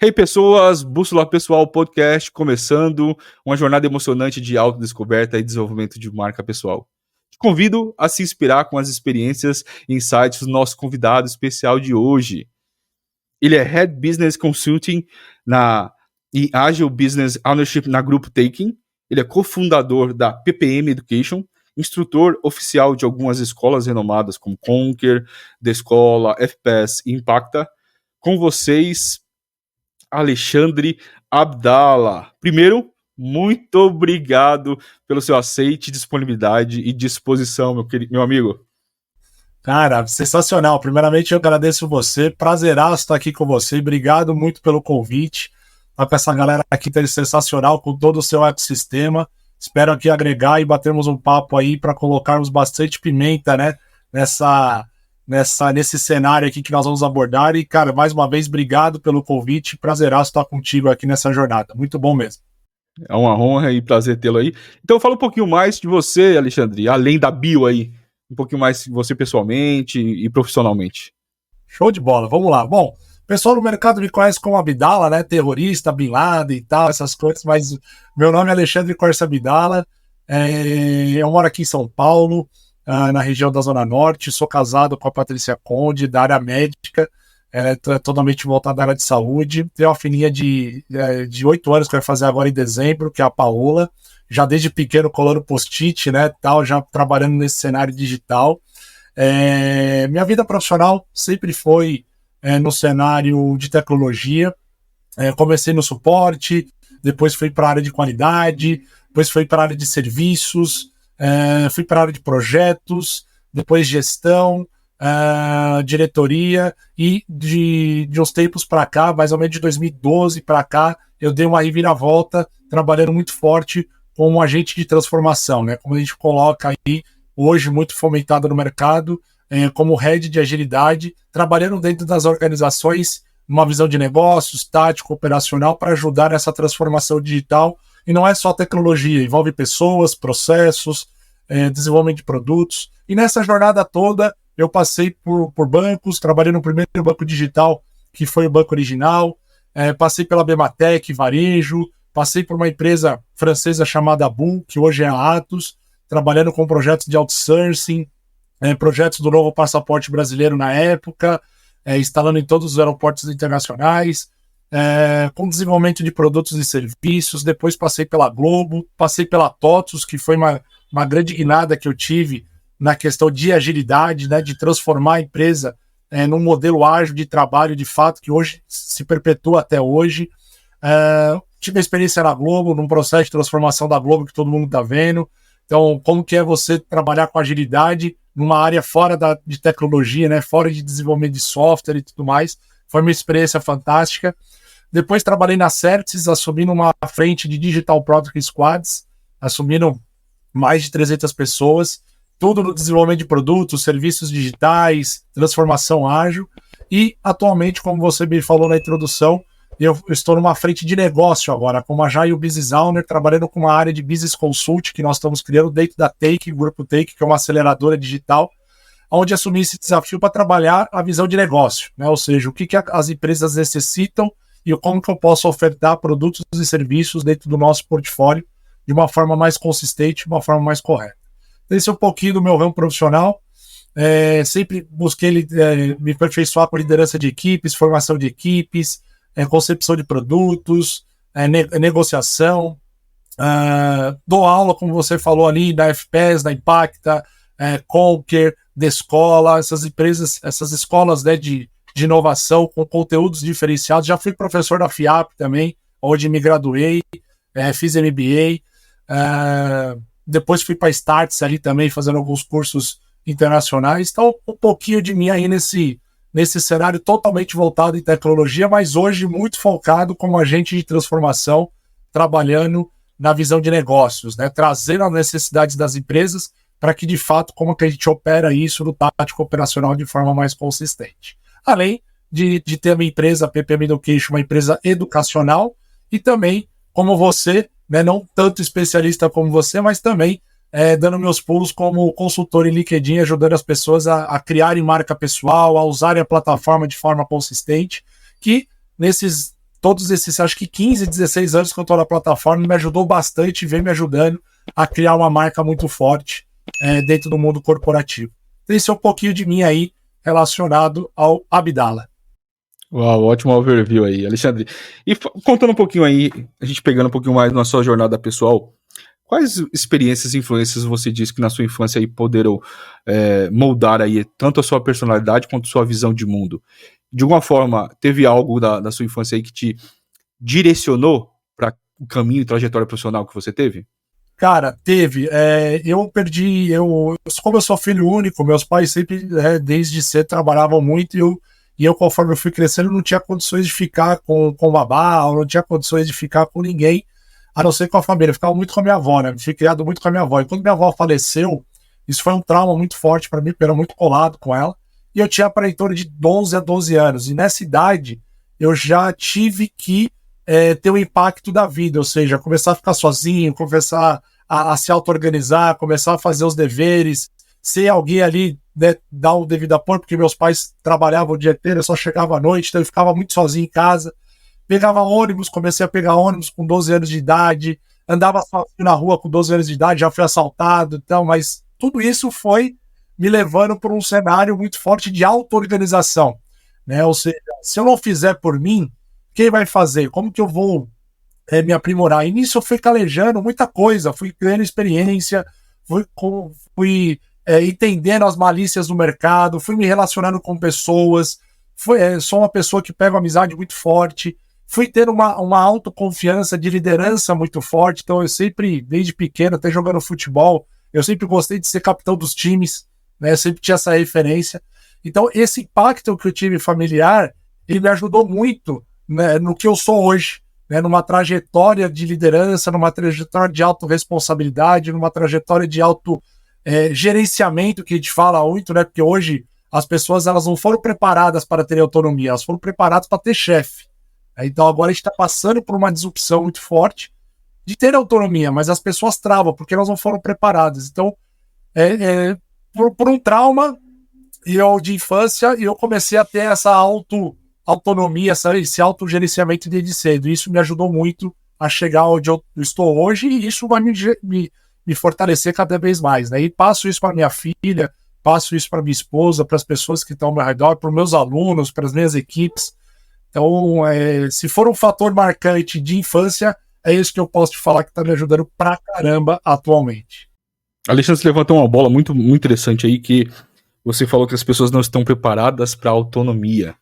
Hey pessoas, Bússola Pessoal Podcast começando, uma jornada emocionante de autodescoberta e desenvolvimento de marca pessoal. Te convido a se inspirar com as experiências e insights do nosso convidado especial de hoje. Ele é Head Business Consulting e Agile Business Ownership na Grupo Taking. Ele é cofundador da PPM Education, instrutor oficial de algumas escolas renomadas como Conquer, The Escola, FPS e Impacta. Com vocês, Alexandre Abdala. Primeiro, muito obrigado pelo seu aceite, disponibilidade e disposição, meu amigo. Cara, sensacional. Primeiramente, eu agradeço você. Prazeraço estar aqui com você. Obrigado muito pelo convite. Tá com essa galera aqui sensacional, com todo o seu ecossistema. Espero aqui agregar e batermos um papo aí para colocarmos bastante pimenta, né? Nesse cenário aqui que nós vamos abordar. E, cara, mais uma vez, obrigado pelo convite. Prazeraço estar contigo aqui nessa jornada. Muito bom mesmo. É uma honra e prazer tê-lo aí. Então, fala um pouquinho mais de você, Alexandre, além da bio aí. Um pouquinho mais de você pessoalmente e profissionalmente. Show de bola, vamos lá. Bom, o pessoal no mercado me conhece como Abdala, né? Terrorista, Bin Laden e tal, essas coisas, mas meu nome é Alexandre Corsa Abdala. Eu moro aqui em São Paulo, na região da Zona Norte. Sou casado com a Patrícia Conde, da área médica, totalmente voltada à área de saúde. Tenho uma filhinha de 8 anos que vai fazer agora em dezembro, que é a Paola. Já desde pequeno colando post-it, né, tal, já trabalhando nesse cenário digital. Minha vida profissional sempre foi no cenário de tecnologia. Comecei no suporte, depois fui para a área de qualidade, depois fui para a área de serviços, fui para a área de projetos, depois gestão, diretoria, e de uns tempos para cá, mais ou menos de 2012 para cá, eu dei uma reviravolta, trabalhando muito forte como um agente de transformação, né? Como a gente coloca aí, hoje muito fomentado no mercado, como head de agilidade, trabalhando dentro das organizações, numa visão de negócios, tático, operacional, para ajudar nessa transformação digital. E não é só tecnologia, envolve pessoas, processos, desenvolvimento de produtos. E nessa jornada toda, eu passei por bancos, trabalhei no primeiro banco digital, que foi o Banco Original, passei pela Bematec, varejo, passei por uma empresa francesa chamada Bull, que hoje é a Atos, trabalhando com projetos de outsourcing, projetos do novo passaporte brasileiro na época, instalando em todos os aeroportos internacionais, com desenvolvimento de produtos e serviços. Depois passei pela Globo, passei pela TOTUS, que foi uma grande guinada que eu tive na questão de agilidade, né, de transformar a empresa num modelo ágil de trabalho, de fato, que hoje se perpetua até hoje. Tive a experiência na Globo, num processo de transformação da Globo que todo mundo está vendo. Então, como que é você trabalhar com agilidade numa área fora de tecnologia, né, fora de desenvolvimento de software e tudo mais. Foi uma experiência fantástica. Depois trabalhei na Certis, assumindo uma frente de Digital Product Squads, assumindo mais de 300 pessoas, tudo no desenvolvimento de produtos, serviços digitais, transformação ágil. E, atualmente, como você me falou na introdução, eu estou numa frente de negócio agora, como Agile Business Owner, trabalhando com uma área de Business Consult que nós estamos criando dentro da Take, Grupo Take, que é uma aceleradora digital, onde assumi esse desafio para trabalhar a visão de negócio, né? Ou seja, o que as empresas necessitam e como que eu posso ofertar produtos e serviços dentro do nosso portfólio de uma forma mais consistente, de uma forma mais correta. Esse é um pouquinho do meu ramo profissional. Sempre busquei me aperfeiçoar com liderança de equipes, formação de equipes, concepção de produtos, negociação. Dou aula, como você falou ali, da FPS, da Impacta, Conquer, The Escola, essas empresas, essas escolas, né, de inovação com conteúdos diferenciados. Já fui professor da FIAP também, onde me graduei, fiz MBA. Depois fui para Starts ali também, fazendo alguns cursos internacionais. Então, um pouquinho de mim aí nesse cenário totalmente voltado em tecnologia, mas hoje muito focado como agente de transformação, trabalhando na visão de negócios, né? Trazendo as necessidades das empresas para que, de fato, como que a gente opera isso no tático operacional de forma mais consistente. Além de ter a minha empresa, a PPM Education, uma empresa educacional, e também, como você, né, não tanto especialista como você, mas também dando meus pulos como consultor em LinkedIn, ajudando as pessoas a criarem marca pessoal, a usarem a plataforma de forma consistente, que nesses todos esses, acho que 15, 16 anos que eu estou na plataforma, me ajudou bastante e vem me ajudando a criar uma marca muito forte dentro do mundo corporativo. Esse é um pouquinho de mim aí relacionado ao Abdala. Uau, ótimo overview aí, Alexandre. E contando um pouquinho aí, a gente pegando um pouquinho mais na sua jornada pessoal, quais experiências e influências você disse que na sua infância aí poderam moldar aí tanto a sua personalidade quanto a sua visão de mundo? De alguma forma, teve algo da sua infância aí que te direcionou para o caminho e trajetória profissional que você teve? Cara, teve. Como eu sou filho único, meus pais sempre, desde cedo, trabalhavam muito e eu, conforme eu fui crescendo, não tinha condições de ficar com babá, ou não tinha condições de ficar com ninguém, a não ser com a família. Eu ficava muito com a minha avó, né? Fui criado muito com a minha avó. E quando minha avó faleceu, isso foi um trauma muito forte para mim, porque eu era muito colado com ela. E eu tinha para em torno de 11 a 12 anos. E nessa idade, eu já tive que ter o impacto da vida, ou seja, começar a ficar sozinho, começar a se auto-organizar, começar a fazer os deveres, ser alguém ali, né, dar o devido apoio, porque meus pais trabalhavam o dia inteiro, eu só chegava à noite, então eu ficava muito sozinho em casa. Pegava ônibus, comecei a pegar ônibus com 12 anos de idade, andava sozinho na rua com 12 anos de idade, já fui assaltado, então, mas tudo isso foi me levando para um cenário muito forte de auto-organização, né? Ou seja, se eu não fizer por mim, quem vai fazer? Como que eu vou me aprimorar? E nisso eu fui calejando muita coisa, fui ganhando experiência, fui entendendo as malícias do mercado, fui me relacionando com pessoas, sou uma pessoa que pega uma amizade muito forte, fui tendo uma autoconfiança de liderança muito forte, então eu sempre, desde pequeno, até jogando futebol, eu sempre gostei de ser capitão dos times, né? Eu sempre tinha essa referência. Então esse impacto que eu tive familiar, ele me ajudou muito, né, no que eu sou hoje, né, numa trajetória de liderança, numa trajetória de autorresponsabilidade, numa trajetória de gerenciamento, que a gente fala muito, né, porque hoje as pessoas elas não foram preparadas para ter autonomia, elas foram preparadas para ter chefe. Então agora a gente está passando por uma disrupção muito forte de ter autonomia, mas as pessoas travam, porque elas não foram preparadas. Então, por um trauma de infância, eu comecei a ter essa autonomia, esse autogerenciamento desde cedo. Isso me ajudou muito a chegar onde eu estou hoje, e isso vai me fortalecer cada vez mais, né? E passo isso para minha filha, passo isso para minha esposa, para as pessoas que estão ao meu redor, para os meus alunos, para as minhas equipes. Então, se for um fator marcante de infância, é isso que eu posso te falar que está me ajudando pra caramba atualmente. Alexandre, você levantou uma bola muito, muito interessante aí, que você falou que as pessoas não estão preparadas para a autonomia.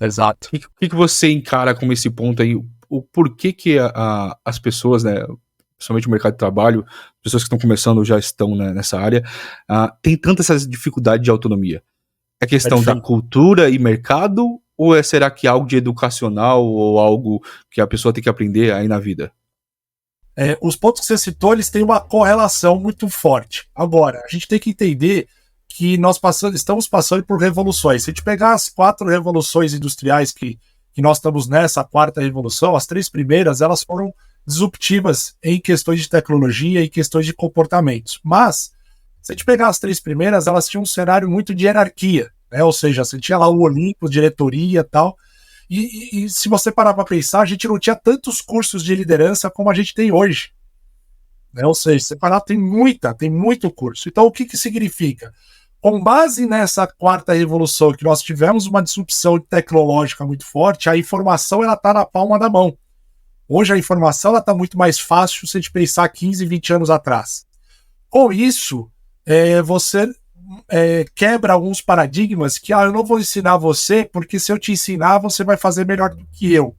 Exato. O que você encara como esse ponto aí? O porquê que as pessoas, né, principalmente o mercado de trabalho, pessoas que estão começando ou já estão, né, nessa área, tem tanta essa dificuldade de autonomia? É questão da cultura e mercado, ou será que é algo de educacional ou algo que a pessoa tem que aprender aí na vida? Os pontos que você citou, eles têm uma correlação muito forte. Agora, a gente tem que entender que nós estamos passando por revoluções. Se a gente pegar as 4 revoluções industriais que nós estamos nessa 4ª revolução, as 3 primeiras, elas foram disruptivas em questões de tecnologia e questões de comportamentos. Mas, se a gente pegar as 3 primeiras, elas tinham um cenário muito de hierarquia, né? Ou seja, você tinha lá o Olimpo, diretoria e tal. E se você parar para pensar, a gente não tinha tantos cursos de liderança como a gente tem hoje, né? Ou seja, separar tem muito curso. Então, o que significa? Com base nessa 4ª revolução, que nós tivemos uma disrupção tecnológica muito forte, a informação está na palma da mão. Hoje a informação está muito mais fácil se a gente pensar 15, 20 anos atrás. Com isso, você quebra alguns paradigmas que eu não vou ensinar você, porque se eu te ensinar, você vai fazer melhor do que eu.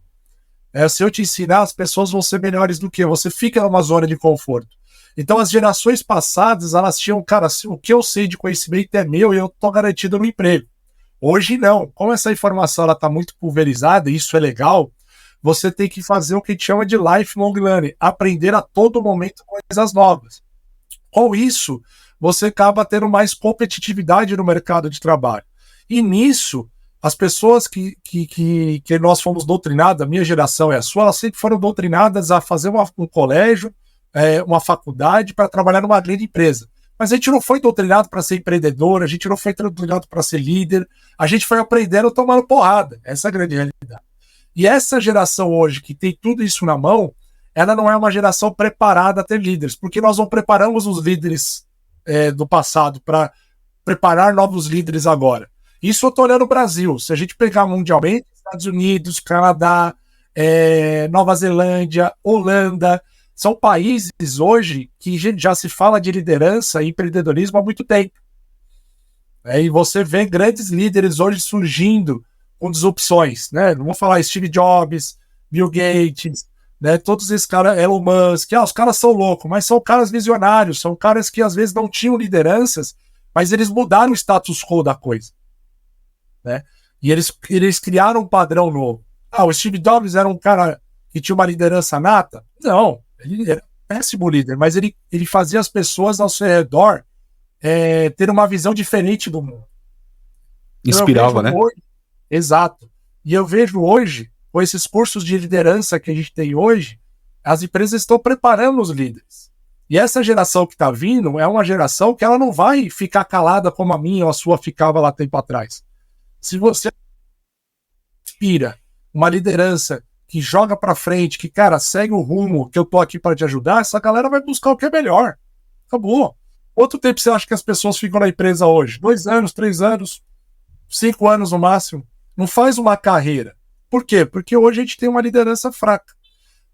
Se eu te ensinar, as pessoas vão ser melhores do que eu. Você fica numa zona de conforto. Então, as gerações passadas, elas tinham, cara, o que eu sei de conhecimento é meu e eu estou garantido no emprego. Hoje, não. Como essa informação está muito pulverizada, e isso é legal, você tem que fazer o que a gente chama de lifelong learning, aprender a todo momento coisas novas. Com isso, você acaba tendo mais competitividade no mercado de trabalho. E nisso, as pessoas que nós fomos doutrinadas, a minha geração é a sua, elas sempre foram doutrinadas a fazer um colégio, uma faculdade para trabalhar numa grande empresa. Mas a gente não foi doutrinado para ser empreendedor, a gente não foi doutrinado para ser líder, a gente foi aprendendo tomando porrada. Essa é a grande realidade. E essa geração hoje, que tem tudo isso na mão, ela não é uma geração preparada a ter líderes, porque nós não preparamos os líderes do passado para preparar novos líderes agora. Isso eu estou olhando o Brasil. Se a gente pegar mundialmente, Estados Unidos, Canadá, Nova Zelândia, Holanda, são países hoje que já se fala de liderança e empreendedorismo há muito tempo. E você vê grandes líderes hoje surgindo com disrupções, né? Não vou falar Steve Jobs, Bill Gates, né? Todos esses caras, Elon Musk, os caras são loucos, mas são caras visionários, são caras que às vezes não tinham lideranças, mas eles mudaram o status quo da coisa, né? E eles criaram um padrão novo. O Steve Jobs era um cara que tinha uma liderança nata? Não, ele era um péssimo líder, mas ele fazia as pessoas ao seu redor ter uma visão diferente do mundo. Inspirava, né? Hoje, exato. E eu vejo hoje, com esses cursos de liderança que a gente tem hoje, as empresas estão preparando os líderes. E essa geração que está vindo é uma geração que ela não vai ficar calada como a minha ou a sua ficava lá tempo atrás. Se você inspira uma liderança que joga para frente, que, cara, segue o rumo que eu tô aqui para te ajudar, essa galera vai buscar o que é melhor. Acabou. Quanto tempo você acha que as pessoas ficam na empresa hoje? 2 anos, 3 anos, 5 anos no máximo. Não faz uma carreira. Por quê? Porque hoje a gente tem uma liderança fraca.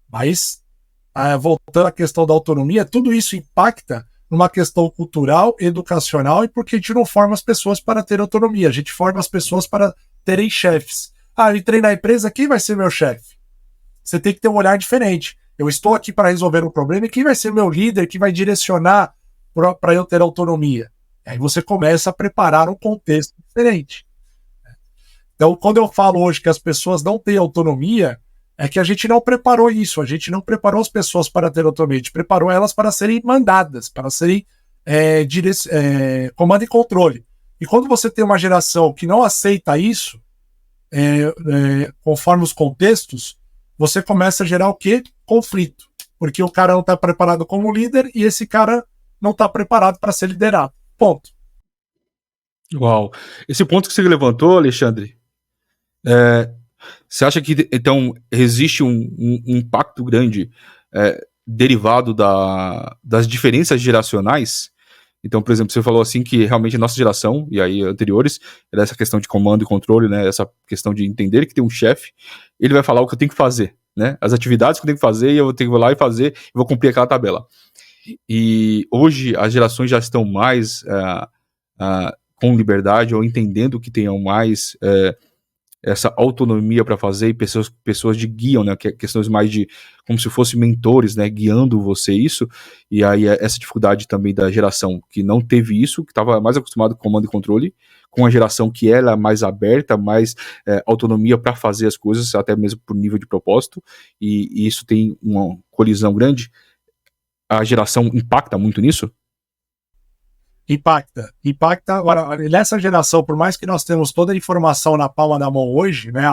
Mas, voltando à questão da autonomia, tudo isso impacta numa questão cultural, educacional, e porque a gente não forma as pessoas para ter autonomia. A gente forma as pessoas para terem chefes. Eu entrei na empresa, quem vai ser meu chefe? Você tem que ter um olhar diferente. Eu estou aqui para resolver um problema, e quem vai ser meu líder, que vai direcionar para eu ter autonomia? Aí você começa a preparar um contexto diferente. Então, quando eu falo hoje que as pessoas não têm autonomia, é que a gente não preparou isso, a gente não preparou as pessoas para ter autonomia, a gente preparou elas para serem mandadas, para serem comando e controle. E quando você tem uma geração que não aceita isso, conforme os contextos, você começa a gerar o quê? Conflito. Porque o cara não está preparado como líder e esse cara não está preparado para ser liderado. Ponto. Uau. Esse ponto que você levantou, Alexandre, você acha que, então, existe um impacto grande derivado das diferenças geracionais? Então, por exemplo, você falou assim que realmente a nossa geração, e aí anteriores, era essa questão de comando e controle, né? Essa questão de entender que tem um chefe, ele vai falar o que eu tenho que fazer, né? As atividades que eu tenho que fazer, e eu tenho que ir lá e fazer, e vou cumprir aquela tabela. E hoje as gerações já estão mais com liberdade, ou entendendo que tenham mais essa autonomia para fazer, e pessoas de guiam, né, questões mais de, como se fossem mentores, né, guiando você isso, e aí essa dificuldade também da geração que não teve isso, que estava mais acostumado com comando e controle, com a geração que era mais aberta, mais autonomia para fazer as coisas, até mesmo por nível de propósito, e isso tem uma colisão grande. A geração impacta muito nisso? Impacta. Agora, nessa geração, por mais que nós temos toda a informação na palma da mão hoje, né,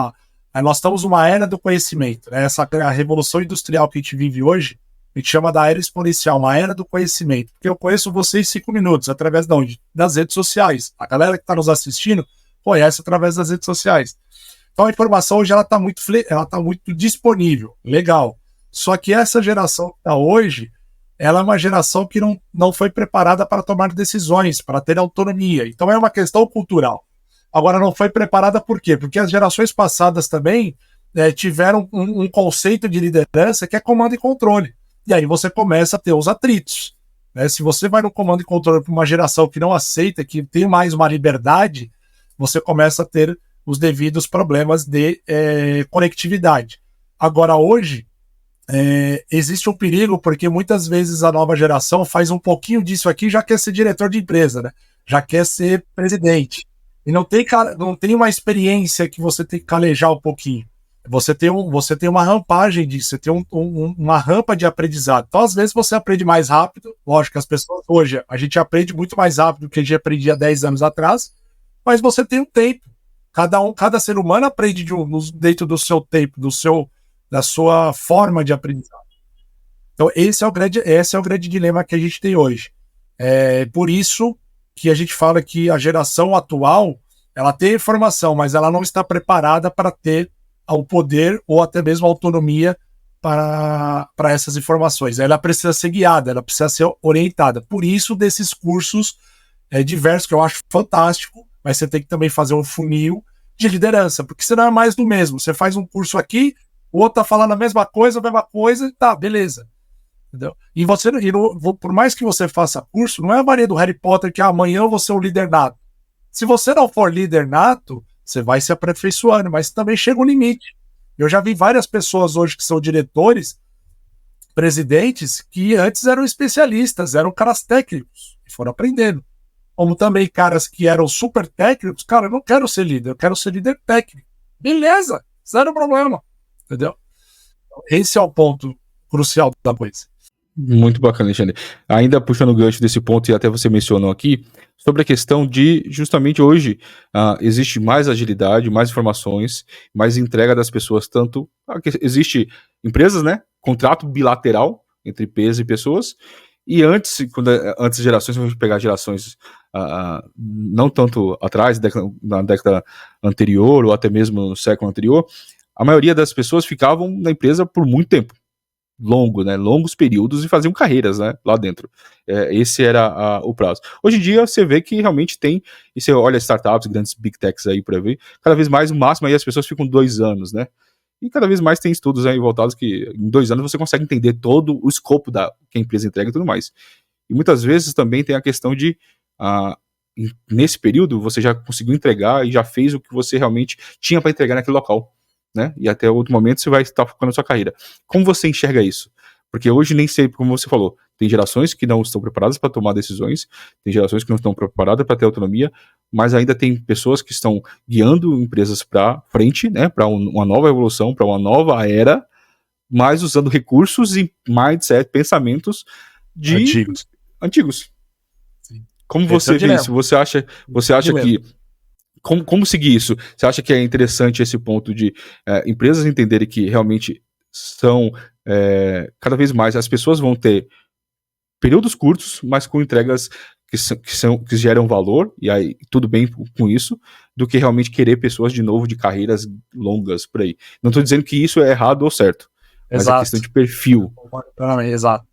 nós estamos numa era do conhecimento, né, a revolução industrial que a gente vive hoje, a gente chama da era exponencial, uma era do conhecimento, porque eu conheço você em 5 minutos, através de onde? Das redes sociais. A galera que está nos assistindo conhece através das redes sociais. Então a informação hoje ela está muito disponível, legal. Só que essa geração que está hoje, ela é uma geração que não foi preparada para tomar decisões, para ter autonomia. Então é uma questão cultural. Agora, não foi preparada por quê? Porque as gerações passadas também tiveram um conceito de liderança que é comando e controle. E aí você começa a ter os atritos. Né? Se você vai no comando e controle para uma geração que não aceita, que tem mais uma liberdade, você começa a ter os devidos problemas de conectividade. Agora, hoje, existe um perigo, porque muitas vezes a nova geração faz um pouquinho disso aqui e já quer ser diretor de empresa, né? Já quer ser presidente. E não tem uma experiência que você tem que calejar um pouquinho. Você tem uma rampagem disso, você tem uma rampa de aprendizado. Então, às vezes, você aprende mais rápido. Lógico que as pessoas hoje, a gente aprende muito mais rápido do que a gente aprendia 10 anos atrás, mas você tem um tempo. Cada ser humano aprende dentro do seu tempo, da sua forma de aprendizado. Então, esse é o grande dilema que a gente tem hoje. Por isso que a gente fala que a geração atual, ela tem informação, mas ela não está preparada para ter o poder ou até mesmo a autonomia para essas informações. Ela precisa ser guiada, ela precisa ser orientada. Por isso, desses cursos diversos, que eu acho fantástico, mas você tem que também fazer um funil de liderança, porque senão é mais do mesmo. Você faz um curso aqui, o outro tá falando a mesma coisa, tá, beleza. Entendeu? E você, por mais que você faça curso, não é a Maria do Harry Potter que amanhã eu vou ser um líder nato. Se você não for líder nato, você vai se aperfeiçoando, mas também chega um limite. Eu já vi várias pessoas hoje que são diretores, presidentes, que antes eram especialistas, eram caras técnicos, e foram aprendendo. Como também caras que eram super técnicos, cara, eu não quero ser líder, eu quero ser líder técnico. Beleza, zero problema. Entendeu? Esse é o ponto crucial da coisa. Muito bacana, Alexandre. Ainda puxando o gancho desse ponto, e até você mencionou aqui, sobre a questão de, justamente hoje, existe mais agilidade, mais informações, mais entrega das pessoas, tanto, existe empresas, né, contrato bilateral entre empresas e pessoas, e antes gerações, vamos pegar gerações não tanto atrás, na década anterior, ou até mesmo no século anterior, a maioria das pessoas ficavam na empresa por muito tempo. Longos períodos, e faziam carreiras, né, lá dentro. Esse era o prazo. Hoje em dia, você vê que realmente tem, e você olha startups, grandes big techs aí por aí, cada vez mais, o máximo aí as pessoas ficam 2 anos, né, e cada vez mais tem estudos aí voltados que em 2 anos você consegue entender todo o escopo que a empresa entrega e tudo mais. E muitas vezes também tem a questão de, nesse período, você já conseguiu entregar e já fez o que você realmente tinha para entregar naquele local, né? E até outro momento você vai estar focando na sua carreira. Como você enxerga isso? Porque hoje nem sempre, como você falou, tem gerações que não estão preparadas para tomar decisões, tem gerações que não estão preparadas para ter autonomia, mas ainda tem pessoas que estão guiando empresas para frente, né? Para uma nova evolução, para uma nova era, mas usando recursos e mindset, pensamentos de antigos. Sim. Como você vê isso? Você acha que como seguir isso? Você acha que é interessante esse ponto de empresas entenderem que realmente são cada vez mais, as pessoas vão ter períodos curtos, mas com entregas que geram valor, e aí tudo bem com isso, do que realmente querer pessoas de novo de carreiras longas por aí. Não estou dizendo que isso é errado ou certo, mas é questão de perfil. Exato.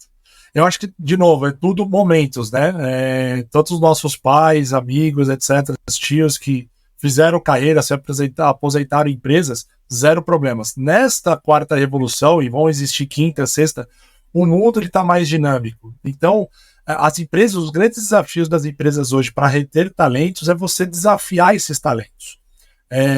Eu acho que, de novo, é tudo momentos, né? Todos os nossos pais, amigos, etc., tios que fizeram carreira, se aposentaram em empresas, zero problemas. Nesta quarta revolução, e vão existir quinta, sexta, o mundo está mais dinâmico. Então, as empresas, os grandes desafios das empresas hoje para reter talentos é você desafiar esses talentos.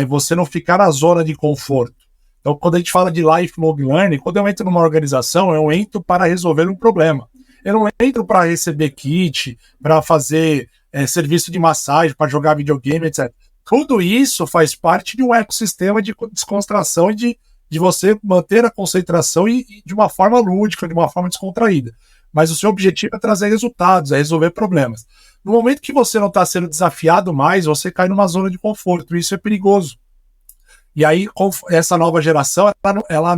Você não ficar na zona de conforto. Então, quando a gente fala de lifelong learning, quando eu entro numa organização, eu entro para resolver um problema. Eu não entro para receber kit, para fazer serviço de massagem, para jogar videogame, etc. Tudo isso faz parte de um ecossistema de descontração e de você manter a concentração e de uma forma lúdica, de uma forma descontraída. Mas o seu objetivo é trazer resultados, é resolver problemas. No momento que você não está sendo desafiado mais, você cai numa zona de conforto. Isso é perigoso. E aí, essa nova geração, ela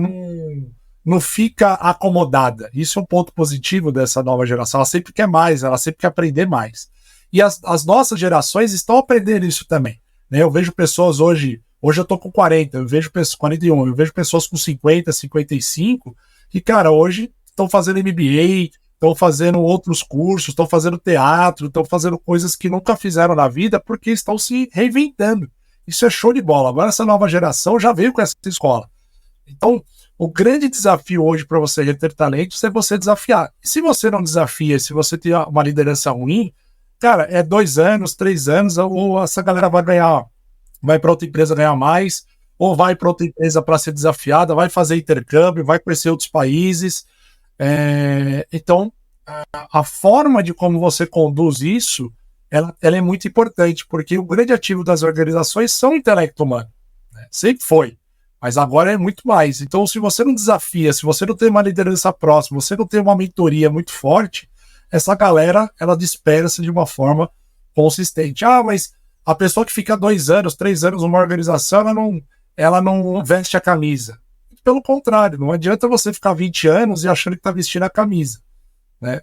não fica acomodada. Isso é um ponto positivo dessa nova geração. Ela sempre quer mais, ela sempre quer aprender mais. E as nossas gerações estão aprendendo isso também. Né? Eu vejo pessoas hoje eu tô com 40, eu vejo pessoas 41, eu vejo pessoas com 50, 55, que, cara, hoje estão fazendo MBA, estão fazendo outros cursos, estão fazendo teatro, estão fazendo coisas que nunca fizeram na vida porque estão se reinventando. Isso é show de bola. Agora essa nova geração já veio com essa escola. Então, o grande desafio hoje para você reter talentos é você desafiar. E se você não desafia, se você tem uma liderança ruim, cara, 2 anos, 3 anos, ou essa galera vai para outra empresa ganhar mais, ou vai para outra empresa para ser desafiada, vai fazer intercâmbio, vai conhecer outros países. Então, a forma de como você conduz isso, ela é muito importante, porque o grande ativo das organizações são o intelecto humano. Né? Sempre foi, mas agora é muito mais. Então, se você não desafia, se você não tem uma liderança próxima, você não tem uma mentoria muito forte, essa galera, ela dispersa de uma forma consistente. Mas a pessoa que fica 2 anos, 3 anos numa organização, ela não veste a camisa. Pelo contrário, não adianta você ficar 20 anos e achando que está vestindo a camisa. Né?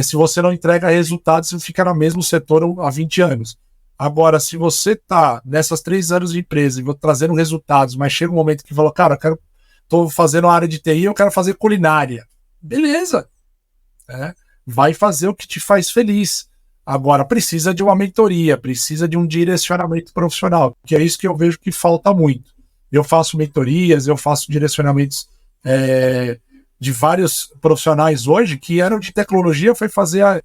Se você não entrega resultados, você fica no mesmo setor há 20 anos. Agora, se você tá nessas 3 anos de empresa e vou trazendo resultados, mas chega um momento que falou, cara, tô fazendo a área de TI, eu quero fazer culinária. Beleza. Né? Vai fazer o que te faz feliz. Agora, precisa de uma mentoria, precisa de um direcionamento profissional, que é isso que eu vejo que falta muito. Eu faço mentorias, eu faço direcionamentos de vários profissionais hoje que eram de tecnologia, foi fazer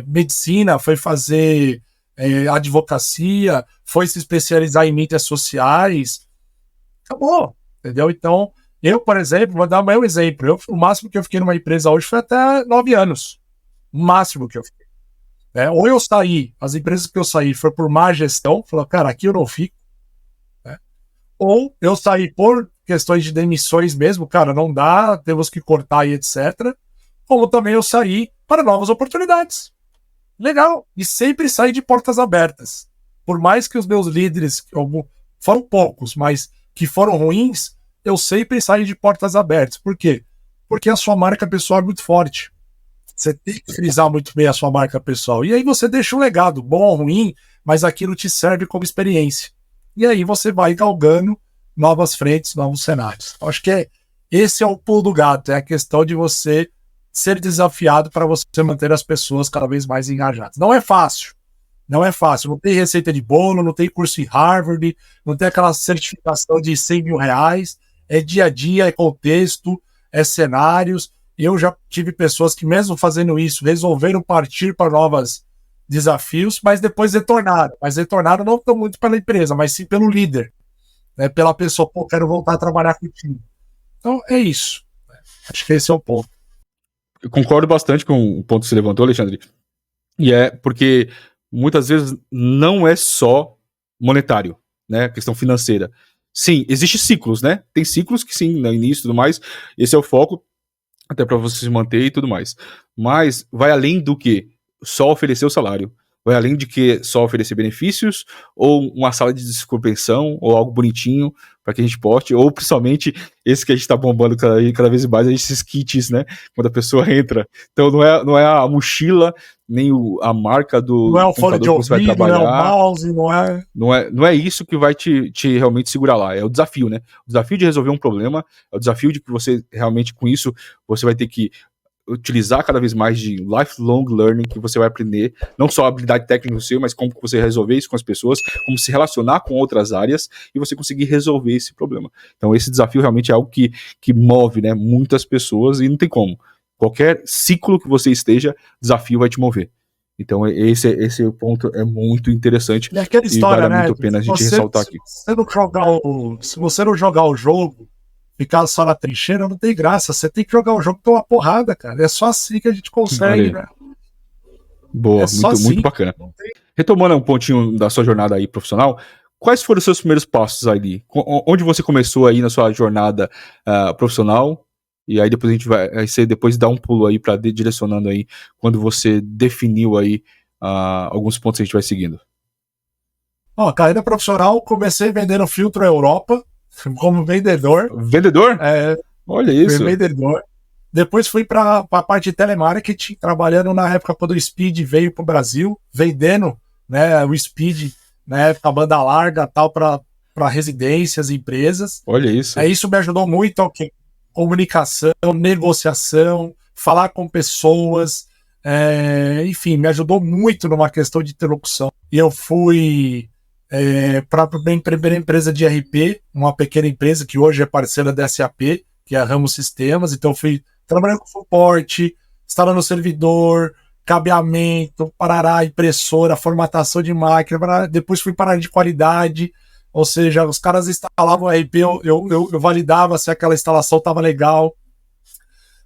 medicina, foi fazer advocacia, foi se especializar em mídias sociais. Acabou, entendeu? Então, eu, por exemplo, vou dar o meu exemplo. O máximo que eu fiquei numa empresa hoje foi até 9 anos. O máximo que eu fiquei. Ou eu saí, as empresas que eu saí foi por má gestão, falou, cara, aqui eu não fico. Né? Ou eu saí por questões de demissões mesmo, cara, não dá, temos que cortar e etc. Como também eu saí para novas oportunidades. Legal. E sempre saí de portas abertas. Por mais que os meus líderes, foram poucos, mas que foram ruins, eu sempre saí de portas abertas. Por quê? Porque a sua marca pessoal é muito forte. Você tem que frisar muito bem a sua marca pessoal. E aí você deixa um legado, bom ou ruim, mas aquilo te serve como experiência. E aí você vai galgando novas frentes, novos cenários. Acho que esse é o pulo do gato, é a questão de você ser desafiado para você manter as pessoas cada vez mais engajadas. Não é fácil. Não é fácil. Não tem receita de bolo, não tem curso em Harvard, não tem aquela certificação de 100 mil reais. É dia a dia, é contexto, é cenários. Eu já tive pessoas que, mesmo fazendo isso, resolveram partir para novos desafios, mas depois retornaram. Mas retornaram não tão muito pela empresa, mas sim pelo líder. Né? Pela pessoa, pô, quero voltar a trabalhar contigo. Então, é isso. Acho que esse é o ponto. Eu concordo bastante com o ponto que você levantou, Alexandre. E é porque muitas vezes não é só monetário, né? Questão financeira. Sim, existem ciclos, né? Tem ciclos que sim, no início e tudo mais. Esse é o foco, até para você se manter e tudo mais. Mas vai além do que só oferecer o salário. Vai além de que só oferecer benefícios, ou uma sala de descompensão, ou algo bonitinho para que a gente poste, ou principalmente esse que a gente está bombando cada vez mais, esses kits, né? Quando a pessoa entra. Então não é a mochila, nem a marca do não é o fone de que você vai ouvido, trabalhar. não é o mouse, não é isso que vai te realmente segurar lá. É o desafio, né? O desafio de resolver um problema, é o desafio de que você realmente, com isso, você vai ter que utilizar cada vez mais de lifelong learning, que você vai aprender não só a habilidade técnica seu, mas como você resolver isso com as pessoas, como se relacionar com outras áreas e você conseguir resolver esse problema. Então esse desafio realmente é algo que move, né, muitas pessoas e não tem como. Qualquer ciclo que você esteja, desafio vai te mover. Então esse ponto é muito interessante e aquela história, vale né, muito a pena a gente ressaltar aqui. Se você não jogar o jogo, ficar só na trincheira, não tem graça. Você tem que jogar o jogo com uma porrada, cara. É só assim que a gente consegue, né? Boa, muito bacana. Retomando um pontinho da sua jornada aí profissional, quais foram os seus primeiros passos ali? Onde você começou aí na sua jornada profissional? E aí depois você depois dá um pulo aí para direcionando aí quando você definiu aí alguns pontos que a gente vai seguindo. Carreira profissional, comecei vendendo filtro Europa como vendedor. Vendedor? Olha isso. Fui vendedor. Depois fui para a parte de telemarketing, trabalhando na época quando o Speed veio para o Brasil, vendendo, né, o Speed, na época, banda larga, tal, para residências, empresas. Olha isso. Isso me ajudou muito ao que comunicação, negociação, falar com pessoas, enfim, me ajudou muito numa questão de interlocução. E eu fui para a primeira empresa de RP, uma pequena empresa que hoje é parceira da SAP, que é a Ramos Sistemas. Então fui trabalhando com suporte, instalando servidor, cabeamento, parará, impressora, formatação de máquina, depois fui para a área de qualidade, ou seja, os caras instalavam o RP, eu validava se aquela instalação estava legal.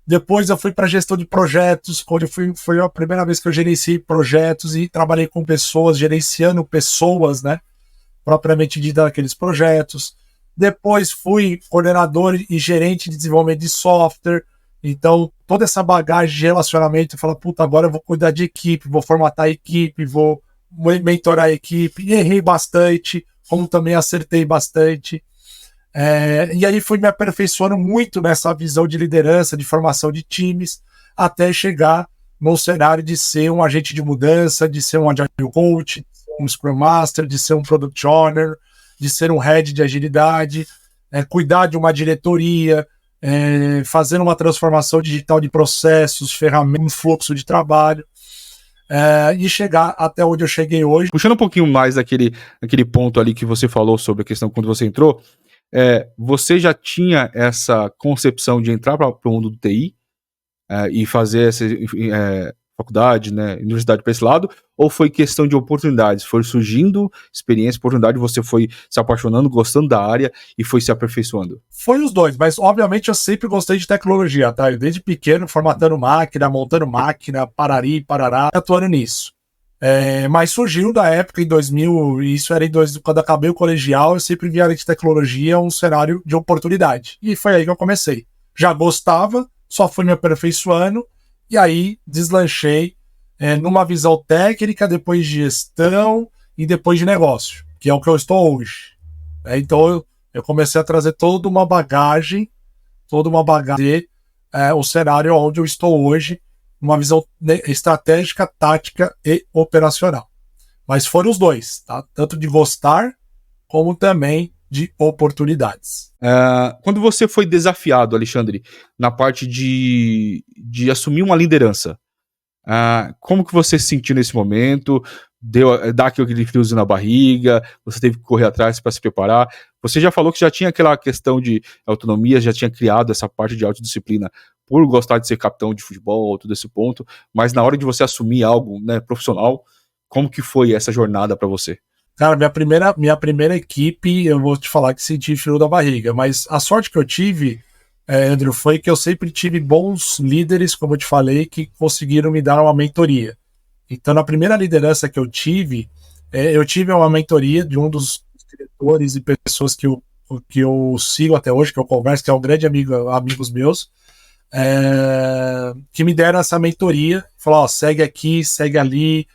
Depois eu fui para gestão de projetos, onde foi a primeira vez que eu gerenciei projetos e trabalhei com pessoas, gerenciando pessoas, né, propriamente dita daqueles projetos. Depois fui coordenador e gerente de desenvolvimento de software. Então, toda essa bagagem de relacionamento, eu falo, puta, agora eu vou cuidar de equipe, vou formatar a equipe, vou mentorar a equipe. E errei bastante, como também acertei bastante. E aí fui me aperfeiçoando muito nessa visão de liderança, de formação de times, até chegar no cenário de ser um agente de mudança, de ser um agile coach, um Scrum Master, de ser um Product Owner, de ser um Head de agilidade, cuidar de uma diretoria, fazer uma transformação digital de processos, ferramentas, um fluxo de trabalho, e chegar até onde eu cheguei hoje. Puxando um pouquinho mais daquele ponto ali que você falou sobre a questão quando você entrou, você já tinha essa concepção de entrar para o mundo do TI e fazer essa faculdade, né, universidade para esse lado, ou foi questão de oportunidades? Foi surgindo experiência, oportunidade, você foi se apaixonando, gostando da área e foi se aperfeiçoando? Foi os dois, mas obviamente eu sempre gostei de tecnologia, tá? Eu desde pequeno, formatando máquina, montando máquina, parari, parará, atuando nisso. Mas surgiu da época, em 2000, e isso era quando acabei o colegial, eu sempre vi a área de tecnologia um cenário de oportunidade. E foi aí que eu comecei. Já gostava, só fui me aperfeiçoando, e aí deslanchei numa visão técnica, depois de gestão e depois de negócio, que é o que eu estou hoje. Então eu comecei a trazer toda uma bagagem o cenário onde eu estou hoje, uma visão estratégica, tática e operacional. Mas foram os dois, tá? Tanto de gostar, como também de oportunidades. Quando você foi desafiado, Alexandre, na parte de assumir uma liderança, como que você se sentiu nesse momento? Dá aquele friozinho na barriga? Você teve que correr atrás para se preparar? Você já falou que já tinha aquela questão de autonomia, já tinha criado essa parte de autodisciplina por gostar de ser capitão de futebol, todo esse ponto, mas na hora de você assumir algo, né, profissional, como que foi essa jornada para você? Cara, minha primeira equipe, eu vou te falar que senti frio da barriga, mas a sorte que eu tive, Andrew, foi que eu sempre tive bons líderes, como eu te falei, que conseguiram me dar uma mentoria. Então, na primeira liderança que eu tive uma mentoria de um dos diretores e pessoas que eu sigo até hoje, que eu converso, que é um grande amigos meus, que me deram essa mentoria, falou, segue aqui, segue ali,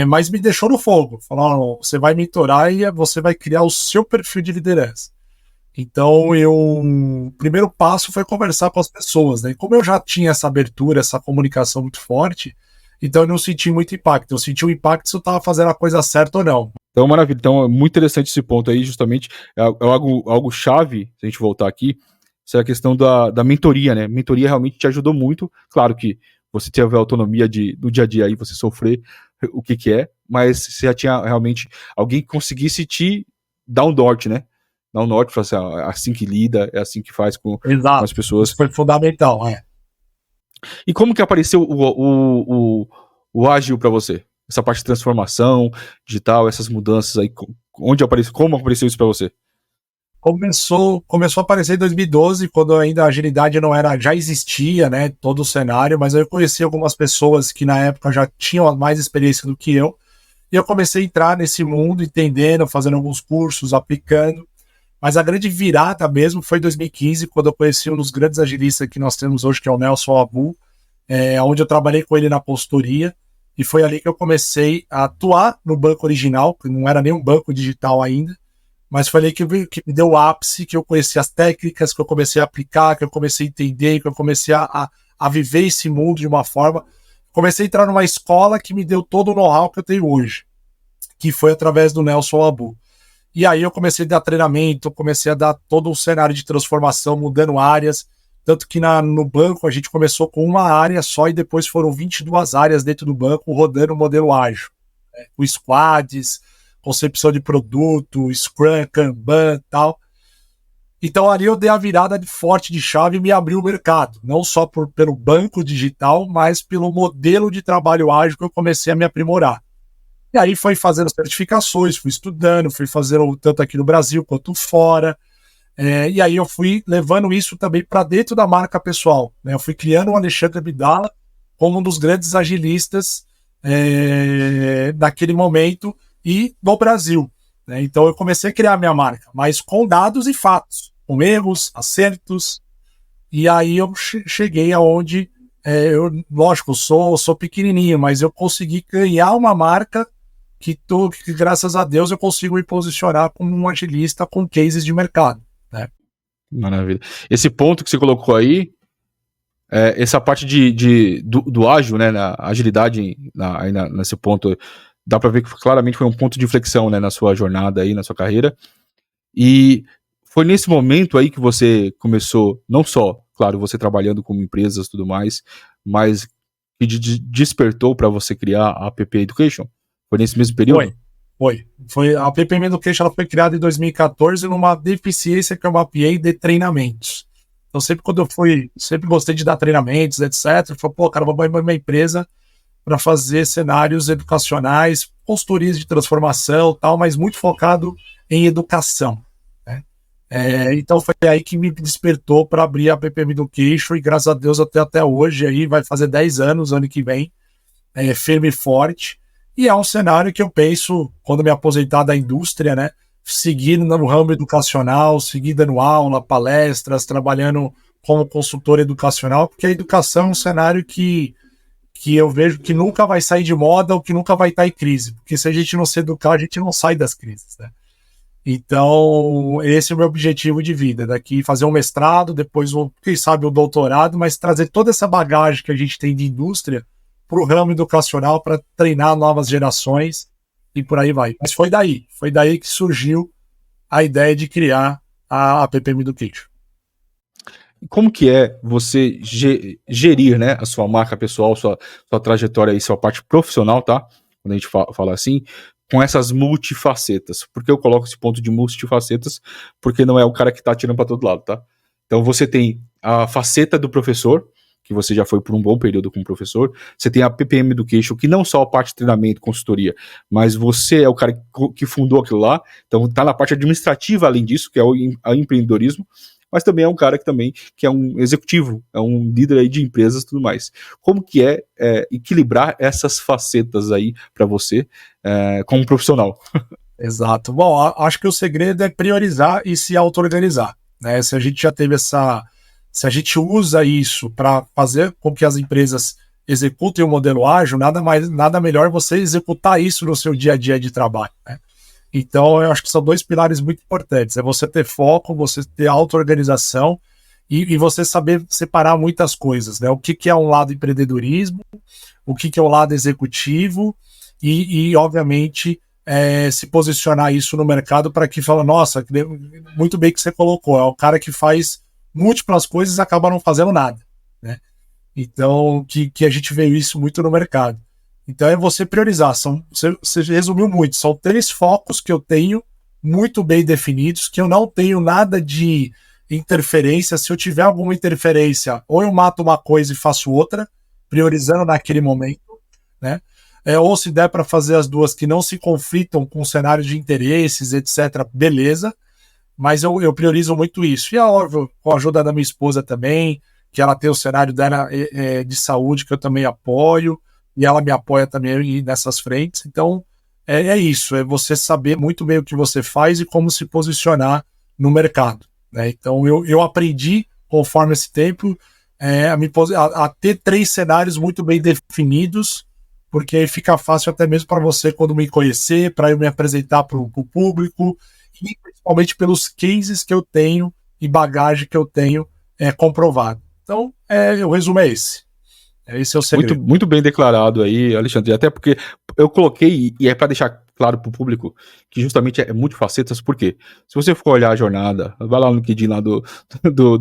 mas me deixou no fogo. Falou, você vai mentorar e você vai criar o seu perfil de liderança. Então, o primeiro passo foi conversar com as pessoas, né? E como eu já tinha essa abertura, essa comunicação muito forte, então eu não senti muito impacto. Eu senti o impacto se eu estava fazendo a coisa certa ou não. Então, maravilha. Então, é muito interessante esse ponto aí, justamente. É algo chave, se a gente voltar aqui, essa é a questão da mentoria, né? Mentoria realmente te ajudou muito. Claro que você teve a autonomia do dia a dia aí, você sofrer o que é, mas você já tinha realmente alguém que conseguisse te dar um norte, né? Dar um norte, falar assim, assim que lida, é assim que faz com as pessoas. Isso foi fundamental, E como que apareceu o ágil para você? Essa parte de transformação digital, essas mudanças aí, como apareceu isso para você? Começou a aparecer em 2012, quando ainda a agilidade já existia, né, todo o cenário, mas eu conheci algumas pessoas que na época já tinham mais experiência do que eu, e eu comecei a entrar nesse mundo, entendendo, fazendo alguns cursos, aplicando, mas a grande virada mesmo foi em 2015, quando eu conheci um dos grandes agilistas que nós temos hoje, que é o Nelson Abu, onde eu trabalhei com ele na consultoria, e foi ali que eu comecei a atuar no banco original, que não era nem um banco digital ainda, mas foi ali que me deu o ápice, que eu conheci as técnicas, que eu comecei a aplicar, que eu comecei a entender, que eu comecei a viver esse mundo de uma forma. Comecei a entrar numa escola que me deu todo o know-how que eu tenho hoje, que foi através do Nelson Abu. E aí eu comecei a dar treinamento, comecei a dar todo um cenário de transformação, mudando áreas, tanto que no banco a gente começou com uma área só e depois foram 22 áreas dentro do banco rodando o modelo ágil. O squads, concepção de produto, Scrum, Kanban e tal. Então ali eu dei a virada forte de chave e me abriu o mercado, não só pelo banco digital, mas pelo modelo de trabalho ágil que eu comecei a me aprimorar. E aí foi fazendo certificações, fui estudando, fui fazendo tanto aqui no Brasil quanto fora, e aí eu fui levando isso também para dentro da marca pessoal, né? Eu fui criando o Alexandre Abdala como um dos grandes agilistas naquele momento, e no Brasil, né? Então eu comecei a criar a minha marca, mas com dados e fatos, com erros, acertos, e aí eu cheguei aonde, lógico, sou pequenininho, mas eu consegui ganhar uma marca que graças a Deus eu consigo me posicionar como um agilista com cases de mercado, né? Maravilha. Esse ponto que você colocou aí, essa parte do ágil, né, na agilidade, nesse ponto dá para ver que claramente foi um ponto de inflexão, né, na sua jornada aí, na sua carreira. E foi nesse momento aí que você começou, não só, claro, você trabalhando com empresas e tudo mais, mas que despertou para você criar a PP Education? Foi nesse mesmo período? A PPM Education ela foi criada em 2014 numa deficiência que eu mapeei de treinamentos. Então, sempre gostei de dar treinamentos, etc. Falei, pô, cara, vou abrir uma empresa para fazer cenários educacionais, consultorias de transformação, tal, mas muito focado em educação, né? Então foi aí que me despertou para abrir a PPM Education, e graças a Deus até hoje, aí vai fazer 10 anos, ano que vem, firme e forte. E é um cenário que eu penso, quando me aposentar da indústria, né, seguir no ramo educacional, seguir dando aula, palestras, trabalhando como consultor educacional, porque a educação é um cenário que eu vejo que nunca vai sair de moda ou que nunca vai estar em crise, porque se a gente não se educar, a gente não sai das crises, né? Então, esse é o meu objetivo de vida, daqui fazer um mestrado, depois, quem sabe, o doutorado, mas trazer toda essa bagagem que a gente tem de indústria para o ramo educacional, para treinar novas gerações e por aí vai. Mas foi daí que surgiu a ideia de criar a PPM Education. Como que é você gerir, né, a sua marca pessoal, sua trajetória e sua parte profissional, tá? Quando a gente fala assim, com essas multifacetas. Por que eu coloco esse ponto de multifacetas? Porque não é o cara que tá atirando para todo lado, tá? Então você tem a faceta do professor, que você já foi por um bom período como professor. Você tem a PPM Education, que não só a parte de treinamento, consultoria, mas você é o cara que fundou aquilo lá, então tá na parte administrativa além disso, que é o empreendedorismo, mas também é um cara que é um executivo, é um líder aí de empresas e tudo mais. Como que é equilibrar essas facetas aí para você como profissional? Exato. Bom, acho que o segredo é priorizar e se auto-organizar, né? Se a gente usa isso para fazer com que as empresas executem o modelo ágil, nada melhor você executar isso no seu dia a dia de trabalho, né? Então, eu acho que são dois pilares muito importantes. É você ter foco, você ter auto-organização e você saber separar muitas coisas, né? O que é um lado empreendedorismo, o que é o lado executivo e obviamente, se posicionar isso no mercado para que fala, nossa, muito bem que você colocou, é o cara que faz múltiplas coisas e acaba não fazendo nada, né? Então, que a gente vê isso muito no mercado. Então é você priorizar. Você resumiu muito. São 3 focos que eu tenho muito bem definidos, que eu não tenho nada de interferência. Se eu tiver alguma interferência, ou eu mato uma coisa e faço outra, priorizando naquele momento, né? Ou se der para fazer as duas que não se conflitam com cenários de interesses, etc., beleza. Mas eu priorizo muito isso. E é óbvio, com a ajuda da minha esposa também, que ela tem o cenário dela de saúde, que eu também apoio, e ela me apoia também nessas frentes. Então, é isso, é você saber muito bem o que você faz e como se posicionar no mercado, né? Então, eu aprendi, conforme esse tempo, a ter 3 cenários muito bem definidos, porque aí fica fácil até mesmo para você, quando me conhecer, para eu me apresentar para o público, e principalmente pelos cases que eu tenho e bagagem que eu tenho comprovado. Então, o resumo é esse. Esse é o segredo. Muito, muito bem declarado aí, Alexandre. Até porque eu coloquei, e é para deixar claro para o público, que justamente é multifacetas. Por quê? Se você for olhar a jornada, vai lá no LinkedIn lá do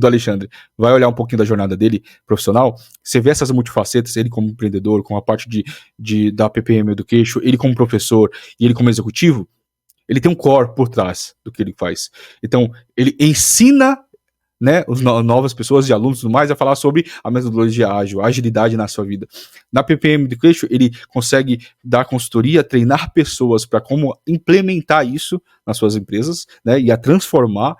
Alexandre, vai olhar um pouquinho da jornada dele profissional, você vê essas multifacetas, ele como empreendedor, com a parte da PPM Education, ele como professor e ele como executivo, ele tem um core por trás do que ele faz. Então, ele ensina, né, novas pessoas e alunos e tudo mais, a falar sobre a metodologia ágil, a agilidade na sua vida. Na PPM Education, ele consegue dar consultoria, treinar pessoas para como implementar isso nas suas empresas, né, e a transformar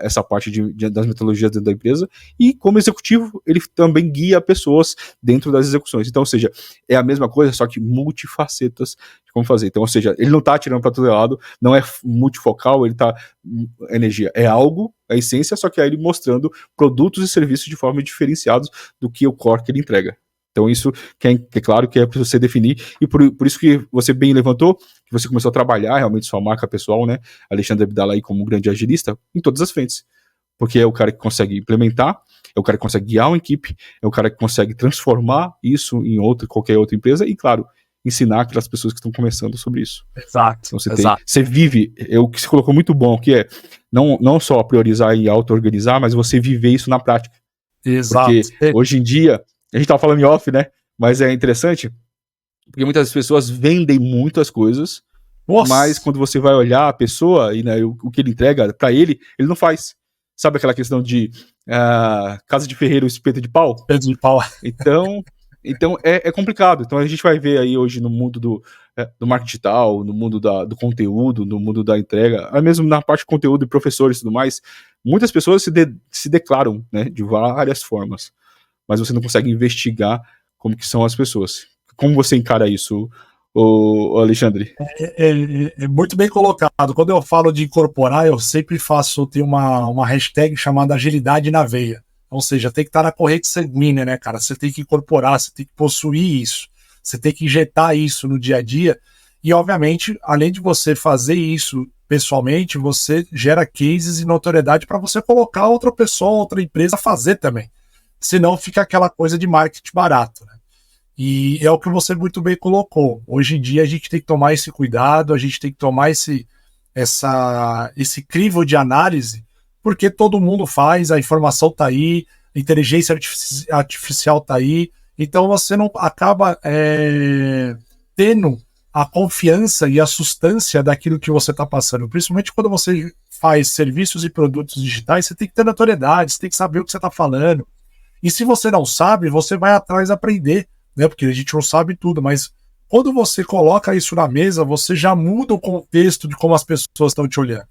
essa parte das metodologias dentro da empresa, e como executivo, ele também guia pessoas dentro das execuções. Então, ou seja, é a mesma coisa, só que multifacetas de como fazer. Então, ou seja, ele não está atirando para todo lado, não é multifocal, ele está energia, é algo, a essência, só que aí ele mostrando produtos e serviços de forma diferenciados do que o core que ele entrega. Então isso que é claro que é para você definir, e por isso que você bem levantou, que você começou a trabalhar realmente sua marca pessoal, né, Alexandre Abdala aí como um grande agilista, em todas as frentes, porque é o cara que consegue implementar, é o cara que consegue guiar uma equipe, é o cara que consegue transformar isso em qualquer outra empresa, e claro, ensinar aquelas pessoas que estão começando sobre isso. Exato. Então você vive, o que você colocou muito bom, que é não só priorizar e auto-organizar, mas você viver isso na prática. Exato. Porque hoje em dia, a gente tava falando em off, né? Mas é interessante, porque muitas pessoas vendem muitas coisas, mas quando você vai olhar a pessoa e, né, o que ele entrega pra ele não faz. Sabe aquela questão de casa de ferreiro, espeto de pau? Espeto de pau. Então é complicado. Então a gente vai ver aí hoje no mundo do marketing digital, no mundo do conteúdo, no mundo da entrega, mesmo na parte de conteúdo e professores e tudo mais, muitas pessoas se declaram, né, de várias formas, mas você não consegue investigar como que são as pessoas. Como você encara isso, Alexandre? É muito bem colocado. Quando eu falo de incorporar, eu sempre tenho uma hashtag chamada agilidade na veia. Ou seja, tem que estar na corrente sanguínea, né, cara? Você tem que incorporar, você tem que possuir isso, você tem que injetar isso no dia a dia. E, obviamente, além de você fazer isso pessoalmente, você gera cases e notoriedade para você colocar outra pessoa, outra empresa a fazer também. Senão fica aquela coisa de marketing barato, né? E é o que você muito bem colocou. Hoje em dia a gente tem que tomar esse cuidado, a gente tem que tomar esse crivo de análise, porque todo mundo faz, a informação está aí, a inteligência artificial está aí, então você não acaba tendo a confiança e a substância daquilo que você está passando. Principalmente quando você faz serviços e produtos digitais, você tem que ter notoriedade, você tem que saber o que você está falando. E se você não sabe, você vai atrás aprender, né? Porque a gente não sabe tudo, mas quando você coloca isso na mesa, você já muda o contexto de como as pessoas estão te olhando.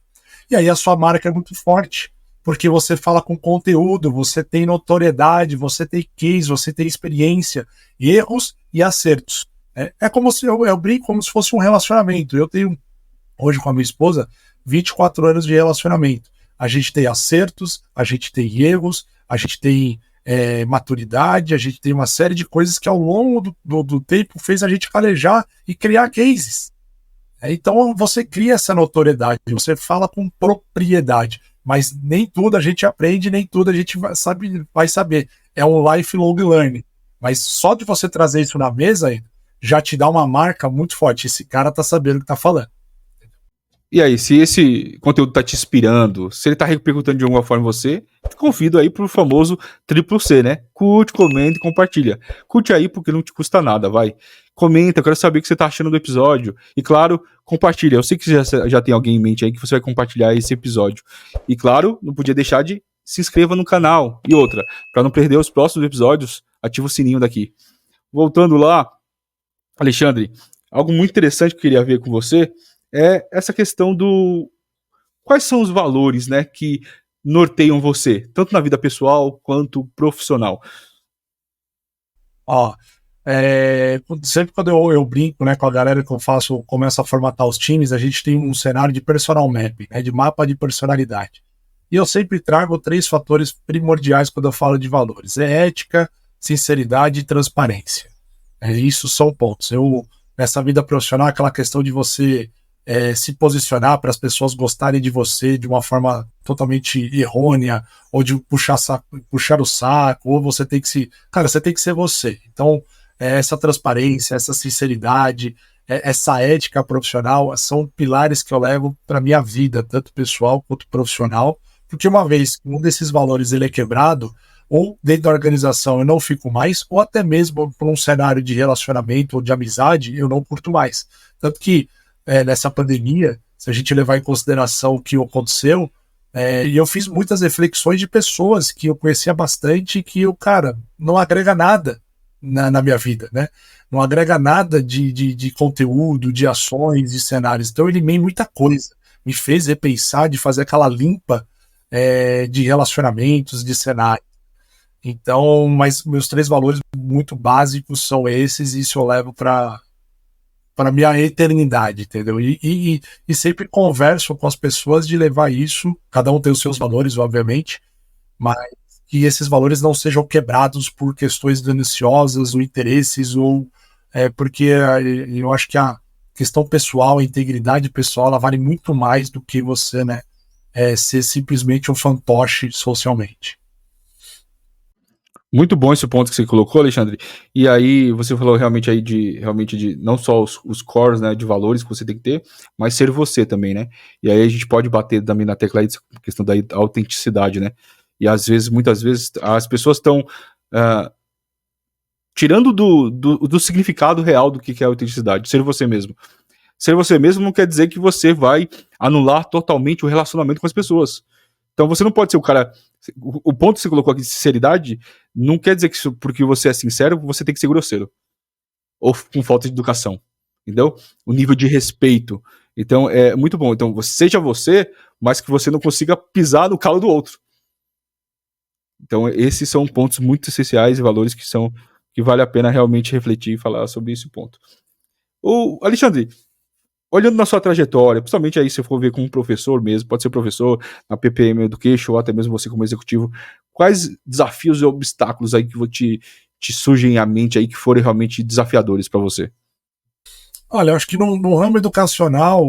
E aí a sua marca é muito forte, porque você fala com conteúdo, você tem notoriedade, você tem case, você tem experiência, erros e acertos. É como se eu brinco como se fosse um relacionamento. Eu tenho, hoje com a minha esposa, 24 anos de relacionamento. A gente tem acertos, a gente tem erros, a gente tem maturidade, a gente tem uma série de coisas que ao longo do tempo fez a gente calejar e criar cases. Então você cria essa notoriedade, você fala com propriedade, mas nem tudo a gente aprende, nem tudo a gente vai saber. É um lifelong learning. Mas só de você trazer isso na mesa já te dá uma marca muito forte. Esse cara tá sabendo o que tá falando. E aí, se esse conteúdo tá te inspirando, se ele tá repercutindo de alguma forma em você, te convido aí pro famoso triplo C, né? Curte, comenta e compartilha. Curte aí porque não te custa nada, vai. Comenta, eu quero saber o que você tá achando do episódio. E claro, compartilha. Eu sei que já tem alguém em mente aí que você vai compartilhar esse episódio. E claro, não podia deixar de se inscreva no canal. E outra, para não perder os próximos episódios, ativa o sininho daqui. Voltando lá, Alexandre, algo muito interessante que eu queria ver com você é essa questão do quais são os valores, né, que norteiam você, tanto na vida pessoal quanto profissional. Sempre quando eu brinco, né, com a galera que começo a formatar os times, a gente tem um cenário de personal mapping, né, de mapa de personalidade. E eu sempre trago 3 fatores primordiais quando eu falo de valores: ética, sinceridade e transparência. Isso são pontos. Nessa vida profissional, aquela questão de você se posicionar para as pessoas gostarem de você de uma forma totalmente errônea, ou de puxar o saco, ou você tem que você tem que ser você. Então, essa transparência, essa sinceridade, essa ética profissional são pilares que eu levo para minha vida, tanto pessoal quanto profissional, porque uma vez que um desses valores ele é quebrado, ou dentro da organização eu não fico mais, ou até mesmo por um cenário de relacionamento ou de amizade, eu não curto mais. Tanto que nessa pandemia, se a gente levar em consideração o que aconteceu, e eu fiz muitas reflexões de pessoas que eu conhecia bastante que o cara não agrega nada na minha vida, né? Não agrega nada de conteúdo, de ações, de cenários. Então eu elimei muita coisa. Me fez repensar, de fazer aquela limpa de relacionamentos, de cenário. Então, mas meus 3 valores muito básicos são esses, e isso eu levo para minha eternidade, entendeu? E sempre converso com as pessoas de levar isso, cada um tem os seus valores, obviamente, mas que esses valores não sejam quebrados por questões gananciosas ou interesses, ou porque eu acho que a questão pessoal, a integridade pessoal, ela vale muito mais do que você, né, ser simplesmente um fantoche socialmente. Muito bom esse ponto que você colocou, Alexandre. E aí, você falou realmente aí de não só os cores, né, de valores que você tem que ter, mas ser você também, né? E aí a gente pode bater também na tecla aí, questão da autenticidade, né? E às vezes, muitas vezes, as pessoas estão tirando do significado real do que é autenticidade, ser você mesmo. Ser você mesmo não quer dizer que você vai anular totalmente o relacionamento com as pessoas. Então você não pode ser o cara. O ponto que você colocou aqui de sinceridade não quer dizer que porque você é sincero, você tem que ser grosseiro. Ou com falta de educação. Entendeu? O nível de respeito. Então é muito bom. Então seja você, mas que você não consiga pisar no calo do outro. Então esses são pontos muito essenciais e valores que vale a pena realmente refletir e falar sobre esse ponto. O Alexandre, olhando na sua trajetória, principalmente aí se for ver como professor mesmo, pode ser professor na PPM Education ou até mesmo você como executivo, quais desafios e obstáculos aí que te surgem à mente aí que forem realmente desafiadores para você? Olha, eu acho que no ramo educacional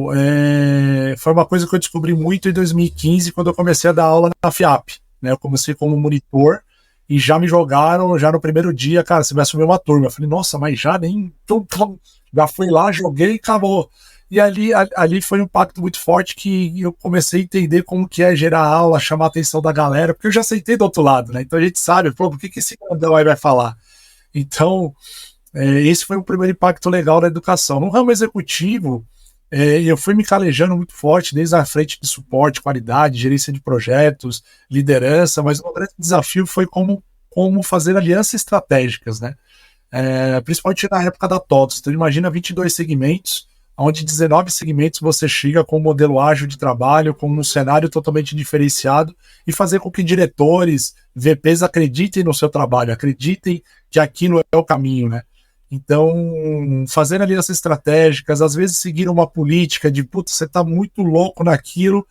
foi uma coisa que eu descobri muito em 2015, quando eu comecei a dar aula na FIAP. Né? Eu comecei como monitor e já me jogaram, já no primeiro dia, cara, você vai assumir uma turma. Eu falei, nossa, mas já nem... Já fui lá, joguei e acabou. E ali foi um impacto muito forte que eu comecei a entender como que é gerar aula, chamar a atenção da galera, porque eu já sentei do outro lado, né? Então a gente sabe, pô, o que esse grandão aí vai falar? Então, esse foi o primeiro impacto legal da educação. No ramo executivo, eu fui me calejando muito forte, desde a frente de suporte, qualidade, gerência de projetos, liderança, mas o grande desafio foi como fazer alianças estratégicas, né? Principalmente na época da TOTS. Então, imagina 22 segmentos, onde 19 segmentos você chega com um modelo ágil de trabalho, com um cenário totalmente diferenciado, e fazer com que diretores, VPs acreditem no seu trabalho, acreditem que aquilo é o caminho, né? Então, fazer alianças estratégicas, às vezes seguir uma política de, putz, você está muito louco naquilo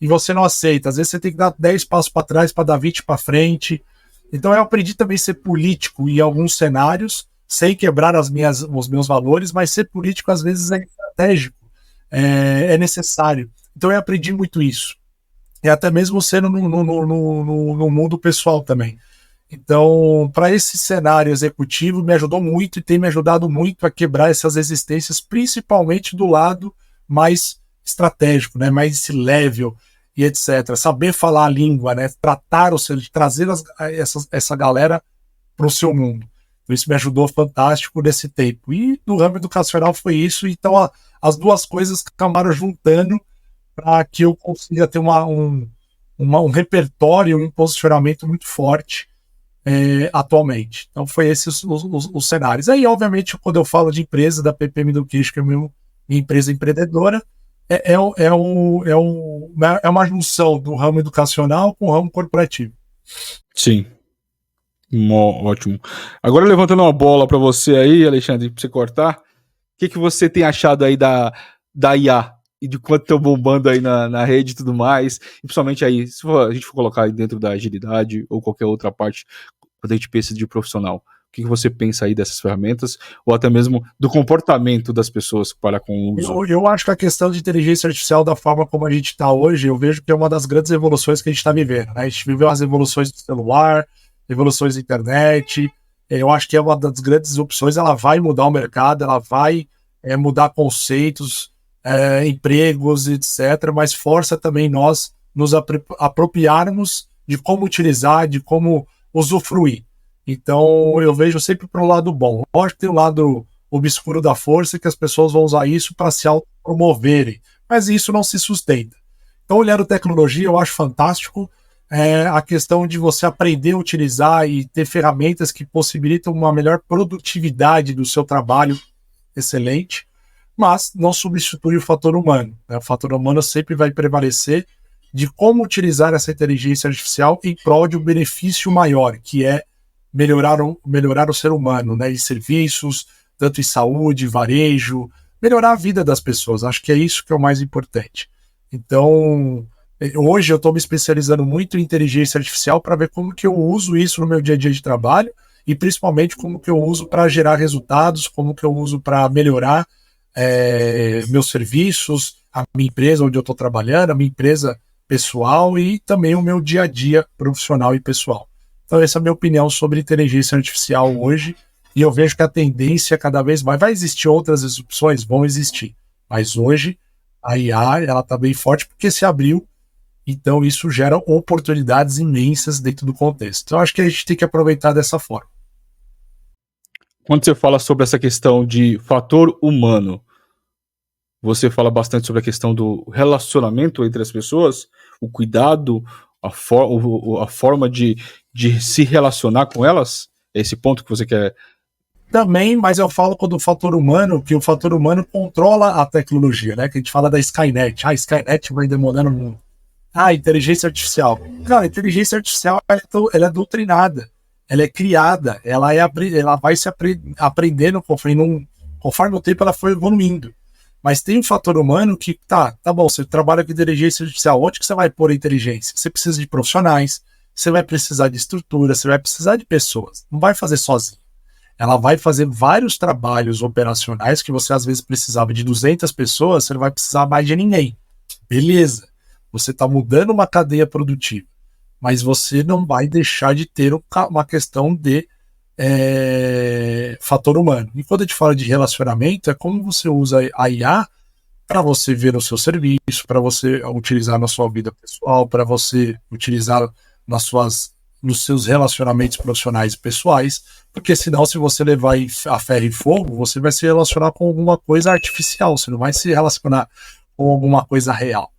e você não aceita. Às vezes você tem que dar 10 passos para trás para dar 20 para frente. Então eu aprendi também a ser político em alguns cenários, sem quebrar os meus valores, mas ser político às vezes é estratégico, é necessário. Então eu aprendi muito isso. E até mesmo sendo no mundo pessoal também. Então, para esse cenário executivo, me ajudou muito e tem me ajudado muito a quebrar essas resistências, principalmente do lado mais estratégico, né? Mais esse level e etc. Saber falar a língua, né? Trazer essa galera para o seu mundo. Então, isso me ajudou fantástico nesse tempo. E no ramo educacional foi isso. Então, as duas coisas acabaram juntando para que eu consiga ter um repertório, um posicionamento muito forte atualmente. Então, foi esses os cenários. Aí, obviamente, quando eu falo de empresa, da PPM Education, que é minha empresa empreendedora, é uma junção do ramo educacional com o ramo corporativo. Sim. Ótimo. Agora, levantando uma bola para você aí, Alexandre, para você cortar, o que você tem achado aí da IA? E de quanto estão bombando aí na rede e tudo mais, e principalmente aí, se a gente for colocar aí dentro da agilidade ou qualquer outra parte, quando a gente pensa de profissional, o que você pensa aí dessas ferramentas, ou até mesmo do comportamento das pessoas para com o uso? Eu acho que a questão de inteligência artificial, da forma como a gente está hoje, eu vejo que é uma das grandes evoluções que a gente está vivendo, né? A gente viveu as evoluções do celular, evoluções da internet, eu acho que é uma das grandes opções, ela vai mudar o mercado, ela vai mudar conceitos, empregos, etc., mas força também nós nos apropriarmos de como utilizar, de como usufruir. Então, eu vejo sempre para o lado bom. Lógico que tem o lado obscuro da força, que as pessoas vão usar isso para se autopromoverem, mas isso não se sustenta. Então, olhando tecnologia, eu acho fantástico a questão de você aprender a utilizar e ter ferramentas que possibilitam uma melhor produtividade do seu trabalho, excelente, mas não substitui o fator humano, né? O fator humano sempre vai prevalecer de como utilizar essa inteligência artificial em prol de um benefício maior, que é melhorar o ser humano, né? Em serviços, tanto em saúde, varejo, melhorar a vida das pessoas. Acho que é isso que é o mais importante. Então, hoje eu estou me especializando muito em inteligência artificial para ver como que eu uso isso no meu dia a dia de trabalho e principalmente como que eu uso para gerar resultados, como que eu uso para melhorar meus serviços, a minha empresa onde eu estou trabalhando, a minha empresa pessoal e também o meu dia a dia profissional e pessoal. Então essa é a minha opinião sobre inteligência artificial hoje, e eu vejo que a tendência cada vez mais, vai existir outras opções, vão existir, mas hoje a IA ela está bem forte porque se abriu, então isso gera oportunidades imensas dentro do contexto. Então acho que a gente tem que aproveitar dessa forma. Quando você fala sobre essa questão de fator humano, você fala bastante sobre a questão do relacionamento entre as pessoas, o cuidado, a forma de se relacionar com elas? É esse ponto que você quer? Também, mas eu falo quando o fator humano, que o fator humano controla a tecnologia, né? Que a gente fala da Skynet. A Skynet vai demorando no mundo. Inteligência artificial. Cara, a inteligência artificial ela é doutrinada, ela é criada, ela vai se aprendendo conforme o tempo ela foi evoluindo. Mas tem um fator humano que, tá bom, você trabalha com inteligência artificial, onde que você vai pôr a inteligência? Você precisa de profissionais, você vai precisar de estrutura, você vai precisar de pessoas, não vai fazer sozinho. Ela vai fazer vários trabalhos operacionais que você às vezes precisava de 200 pessoas, você não vai precisar mais de ninguém. Beleza, você está mudando uma cadeia produtiva, mas você não vai deixar de ter uma questão de fator humano. E quando a gente fala de relacionamento, é como você usa a IA para você ver o seu serviço, para você utilizar na sua vida pessoal, para você utilizar nos seus relacionamentos profissionais e pessoais, porque senão, se você levar a ferro e fogo, você vai se relacionar com alguma coisa artificial, você não vai se relacionar com alguma coisa real.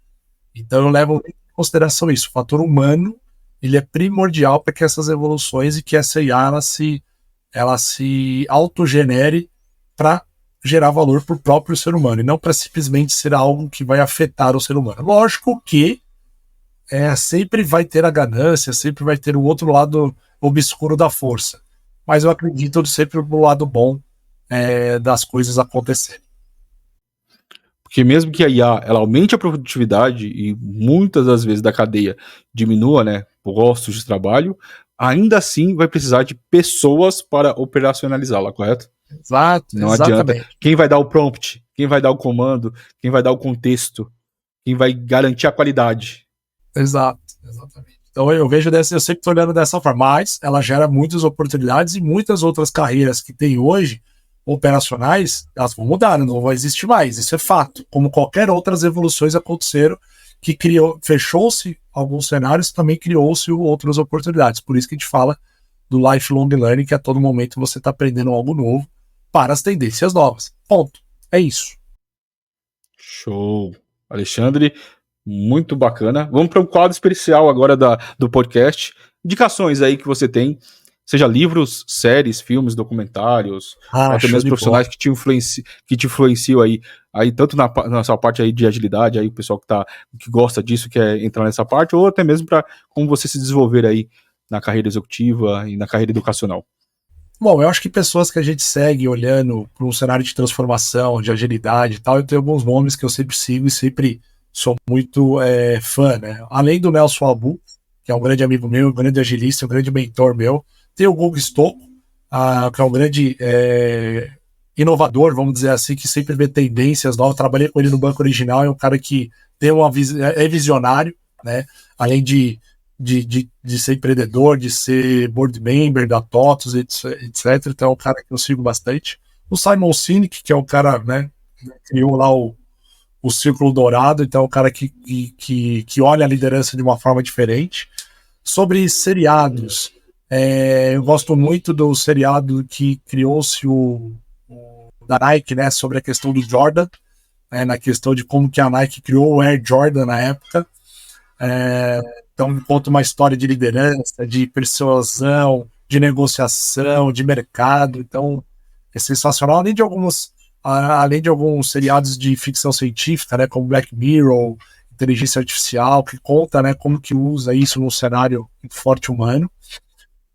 Então eu levo em consideração isso, o fator humano ele é primordial para que essas evoluções e que essa IA ela se autogenere para gerar valor para o próprio ser humano, e não para simplesmente ser algo que vai afetar o ser humano. Lógico que sempre vai ter a ganância, sempre vai ter o outro lado obscuro da força, mas eu acredito sempre no lado bom das coisas acontecerem. Porque mesmo que a IA ela aumente a produtividade e muitas das vezes da cadeia diminua, né, postos de trabalho, ainda assim vai precisar de pessoas para operacionalizá-la, correto? Exato, Não exatamente. adianta. Quem vai dar o prompt? Quem vai dar o comando? Quem vai dar o contexto? Quem vai garantir a qualidade? Exato, exatamente. Então eu sempre estou olhando dessa forma, mas ela gera muitas oportunidades e muitas outras carreiras que tem hoje, operacionais, elas vão mudar, não vão existir mais, isso é fato. Como qualquer outras evoluções aconteceram, que fechou-se alguns cenários, também criou-se outras oportunidades. Por isso que a gente fala do lifelong learning, que a todo momento você está aprendendo algo novo para as tendências novas. Ponto. É isso. Show. Alexandre, muito bacana. Vamos para um quadro especial agora do podcast. Indicações aí que você tem, seja livros, séries, filmes, documentários, ou até mesmo profissionais que te influenciam aí tanto na sua parte aí de agilidade, aí o pessoal que gosta disso, quer entrar nessa parte, ou até mesmo para como você se desenvolver aí na carreira executiva e na carreira educacional. Bom, eu acho que pessoas que a gente segue olhando para um cenário de transformação, de agilidade e tal, eu tenho alguns nomes que eu sempre sigo e sempre sou muito fã, né? Além do Nelson Abu, que é um grande amigo meu, um grande agilista, um grande mentor meu, tem o Guga Stocco, que é um grande inovador, vamos dizer assim, que sempre vê tendências novas. Trabalhei com ele no Banco Original, é um cara que tem é visionário, né? Além de ser empreendedor, de ser board member da TOTUS, etc. Então é um cara que eu sigo bastante. O Simon Sinek, que é um cara, né, que criou lá o Círculo Dourado, então é um cara que olha a liderança de uma forma diferente. Sobre seriados, eu gosto muito do seriado que criou-se da Nike, né, sobre a questão do Jordan, na questão de como que a Nike criou o Air Jordan na época. Então conta uma história de liderança, de persuasão, de negociação, de mercado. Então é sensacional, além de alguns seriados de ficção científica, né, como Black Mirror, inteligência artificial, que conta, né, como que usa isso num cenário forte humano.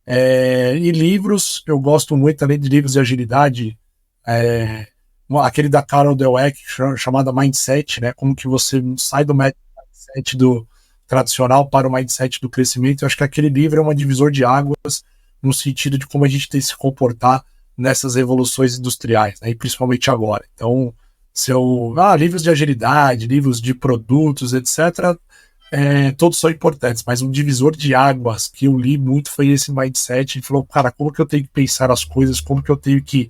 E livros, eu gosto muito, além de livros de agilidade, aquele da Carol Dweck, chamada Mindset, né, como que você sai do mindset do tradicional para o mindset do crescimento. Eu acho que aquele livro é um divisor de águas no sentido de como a gente tem que se comportar nessas revoluções industriais, né, e principalmente agora. Então, livros de agilidade, livros de produtos, etc., todos são importantes, mas um divisor de águas que eu li muito foi esse mindset. Ele falou, cara, como que eu tenho que pensar as coisas, como que eu tenho que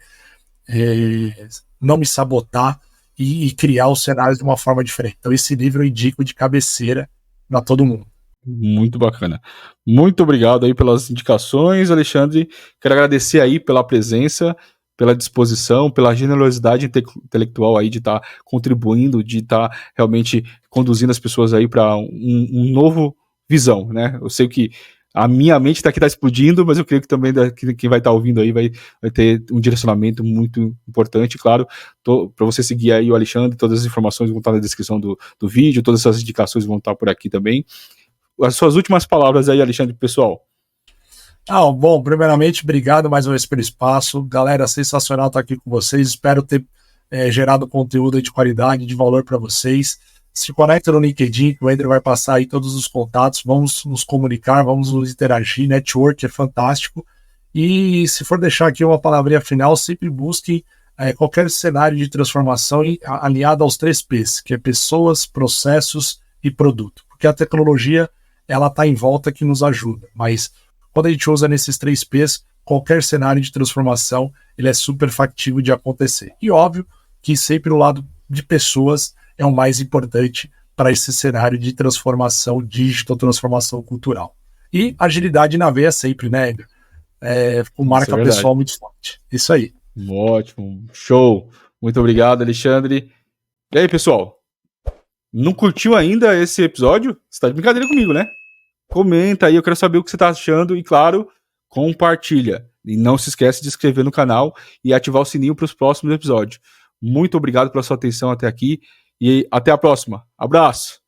não me sabotar e criar os cenários de uma forma diferente. Então esse livro eu indico de cabeceira para todo mundo. Muito bacana. Muito obrigado aí pelas indicações, Alexandre. Quero agradecer aí pela presença, pela disposição, pela generosidade intelectual aí de estar contribuindo, de estar realmente conduzindo as pessoas aí para um novo visão, né? Eu sei que a minha mente está explodindo, mas eu creio que também quem vai estar ouvindo aí vai ter um direcionamento muito importante, claro, para você seguir aí o Alexandre, todas as informações vão estar na descrição do vídeo, todas essas indicações vão estar por aqui também. As suas últimas palavras aí, Alexandre, pessoal. Bom, primeiramente, obrigado mais uma vez pelo espaço. Galera, sensacional estar aqui com vocês. Espero ter gerado conteúdo de qualidade, de valor para vocês. Se conecta no LinkedIn, o Andrew vai passar aí todos os contatos, vamos nos comunicar, vamos nos interagir, network é fantástico. E se for deixar aqui uma palavrinha final, sempre busque qualquer cenário de transformação alinhado aos 3 P's, que é pessoas, processos e produto. Porque a tecnologia, ela está em volta que nos ajuda, mas quando a gente usa nesses 3 P's, qualquer cenário de transformação, ele é super factível de acontecer. E óbvio que sempre o lado de pessoas é o mais importante para esse cenário de transformação digital, transformação cultural. E agilidade na veia sempre, né, Edgar? Com marca pessoal muito forte. Isso aí. Ótimo, show. Muito obrigado, Alexandre. E aí, pessoal? Não curtiu ainda esse episódio? Você tá de brincadeira comigo, né? Comenta aí, eu quero saber o que você tá achando e, claro, compartilha. E não se esquece de se inscrever no canal e ativar o sininho para os próximos episódios. Muito obrigado pela sua atenção até aqui e até a próxima. Abraço!